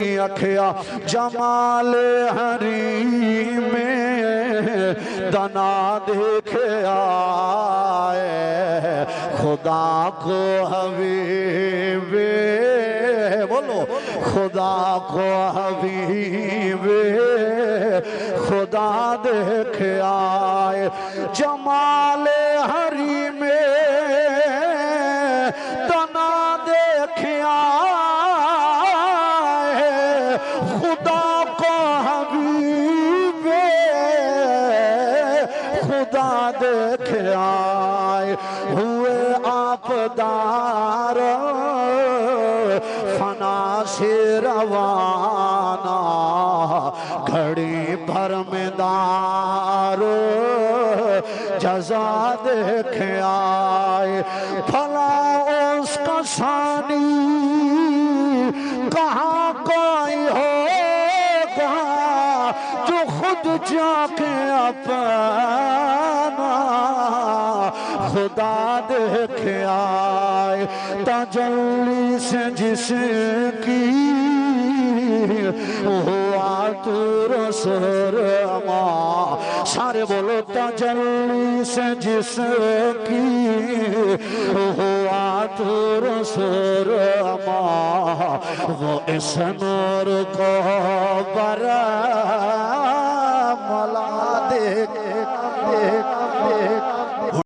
اکھیا جمال حریم دنا دیکھے آئے خدا کو حبیب بولو خدا کو حبیب خدا دیکھے آئے جمال حریم دنا دیکھے آئے خدا کو حبیب خدا دیکھے آئے ہوئے آپ دار فنا سے روانہ گھڑی بھر میں دار جزا دیکھے آئے بھلا اس کا ثانی کہاں کوئی ہوگا جو خود جا کے اپنا خدا دیکھے آئے تجلی سے جس کی ہوا طور سرما سارے بولو تجلی سے جس کی ہوا طور سرما وہ اس نور کو برا ملا دیکھ